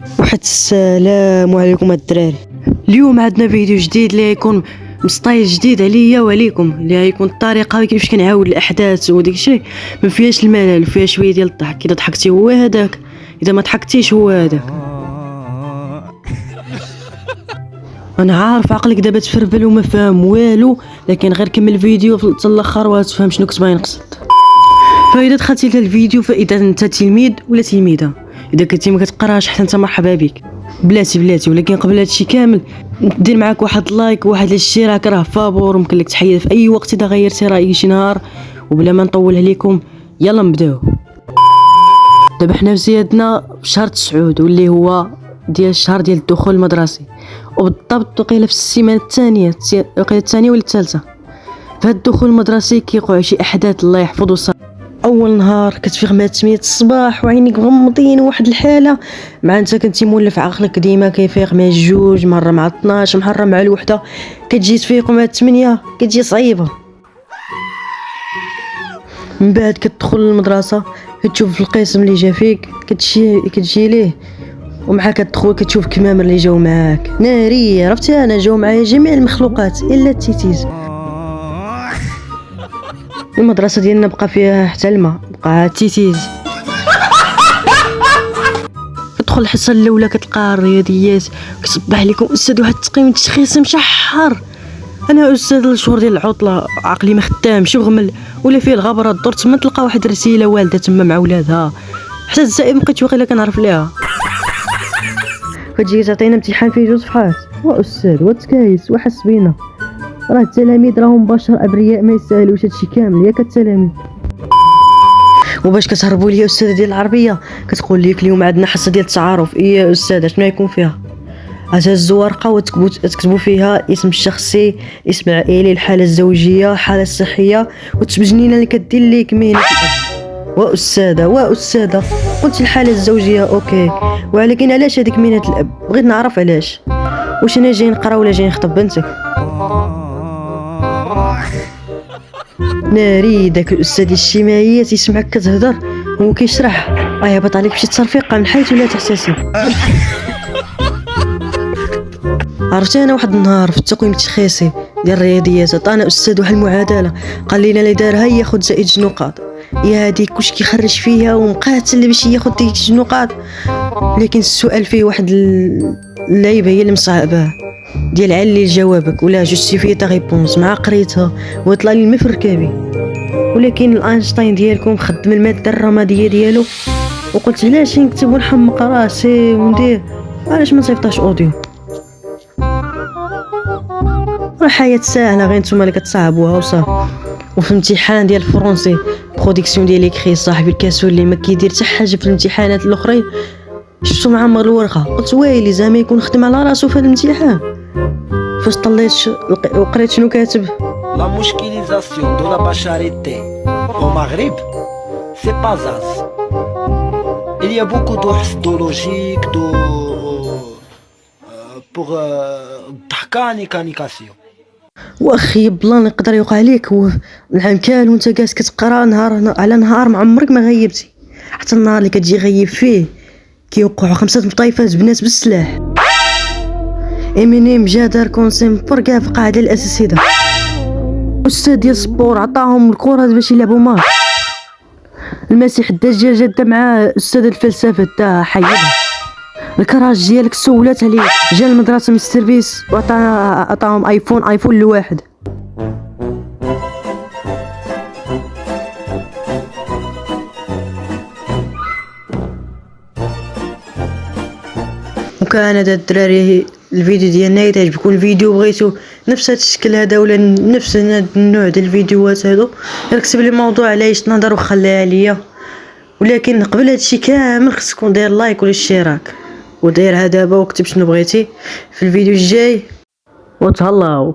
واحد السلام عليكم الدراري. اليوم عندنا فيديو جديد اللي يكون ستايل جديد عليا وعليكم، اللي غيكون الطريقه كيفاش كنعاود الاحداث وديك الشيء ما فيهاش الملل وفيها شويه ديال الضحك. اذا ضحكتي هو هذاك، اذا ما ضحكتيش هو هذاك. انا عارف عقلك دابا تفربل وما فاهم والو، لكن غير كمل الفيديو حتى الاخر وغتفهم شنو كنت باغي نقصد. فاذا دخلتي للفيديو، فاذا انت تلميذ ولا تلميذه، اذا كنتي ما كتقراش حتى انت مرحبا بك بلاتي. ولكن قبل هادشي كامل ندير معاك واحد اللايك وواحد الاشتراك، راه فابور وممكن لك تحيد في اي وقت اذا غيرتي رايك شي نهار. وبلا ما نطول عليكم يلا نبداو. دابا حنا في زيادنا في شهر 9 واللي هو ديال الشهر ديال الدخول المدرسي، وبالضبط وقيله في السيمانه الثانيه، وقيله الثانيه ولا الثالثه. فهاد الدخول المدرسي كيوقعوا شي احداث الله يحفظ وصار. اول نهار كتفيق مع 8 الصباح وعينيك مغمضين واحد الحاله، مع انت كنتي مولف عقلك ديما كيفيق مع 2 مره مع 12 مره مع الوحده، كتجي تفيق مع 8 كتجي صعيبه. من بعد كتدخل للمدرسه، كتشوف القسم اللي جا فيك، كتجي ليه، ومعها كتدخل كتشوف كمامر اللي جاو معاك ناريه. عرفتي انا جاو معايا جميع المخلوقات الا التيتيز. المدرسه ديالنا بقى فيها حتى الماء، بقى التيتيز. كتدخل الحصه الاولى كتلقى الرياضيات، كتصبح عليكم استاذ واحد التقييم التشخيص مشحر. انا استاذ الشهور ديال العطله عقلي ما خدامش وغمل ولا فيه الغبره. الدور تما تلقى واحد الرسيله والده تما مع ولادها، حتى الزائب بقيت واقيلا كنعرف ليها. كتجي تعطينا امتحان فيه 2 صفحات، واستاذ وتكايس وحس بينا، راه التلاميذ راهم بشر ابرياء ما يستاهلوش هادشي كامل ياك التلاميذ. وباش كتهربوا ليا استاذه ديال العربيه كتقول لك اليوم عندنا حصه ديال التعارف. يا استاذه شنو يكون فيها؟ غتهزوا ورقه وتكتبوا فيها اسم الشخصي، اسم العائلي، الحاله الزوجيه، الحاله الصحيه، وتبجنينا اللي كدير ليك مهنه واستاذه قلت الحاله الزوجيه اوكي، ولكن علاش هذيك مهنه الاب؟ بغيت نعرف علاش. واش انا جاي نقرا ولا جاي نخطب بنتك؟ ناري داك الاستاذ الشيمايات يسمعك كتهضر وهو كيشرح، يهبط عليك بشي تصرفيقه من حيث لا تحتسب. عرفتي انا واحد النهار في التقويم التشخيصي ديال الرياضيات عطانا استاذ واحد المعادله، قال لنا اللي دارها ياخذ زائد 2 نقاط. يا هذيك واش كيخرج فيها ومقاتل باش ياخذ ديك 2 نقاط. لكن السؤال فيه واحد اللعيبه هي اللي مصعبه ديال علي جوابك ولا جوستيفي تا ريبونس، مع قريتها وطلع لي المفر كابي. ولكن الاينشتاين ديالكم خدم الماده الرماديه ديالو، وقلت علاش نكتب ونحمق راسي وندير، علاش ما نصيفطهاش اوديو؟ راه حياة ساهله غير نتوما اللي كتصعبوها وصافي. وفي الامتحان ديال الفرونسي برودكسيون ديال ليكري، صاحبي الكاسول اللي ما كيدير حتى حاجه في الامتحانات الاخرين، شفتو معمر الورقه قلت ويلي زعما يكون خدم على راسو في الامتحان. فاش طليت وقريت شنو كاتب، La musculisation de la bacharité au Maghreb, c'est pas ça. Il y a beaucoup de histologiques pour mécanication. واخي بلان يقدر يوقع ليك هو العام كامل وانت جالس كتقرا نهار على نهار، ما عمرك ما غيبتي. حتى النهار اللي كتجي غيب فيه كيوقعوا 5 مطايفات بنات بالسلاح. امينيم جا دار كونسيم فرقا في قاعده الاساسيه. استاذ ديال السبور عطاهم الكره باش يلعبوا ماتش. المسيح الدجال جا مع استاذ الفلسفه تا حيدها. الكراج ديالك سولات عليه، جا المدرسه من السيرفيس وعطاهم ايفون الواحد. وكان هذا الدراري الفيديو ديالنا. اذا عجبكم الفيديو بغيتو نفس هذا الشكل هذا ولا نفس هذا النوع ديال الفيديوهات هادو، اكتب لي الموضوع علاش نهضر وخليها ليا. ولكن قبل هادشي كامل خصكم دير لايك ولا اشتراك، وديرها دابا وكتب شنو بغيتي في الفيديو الجاي وتهلاو.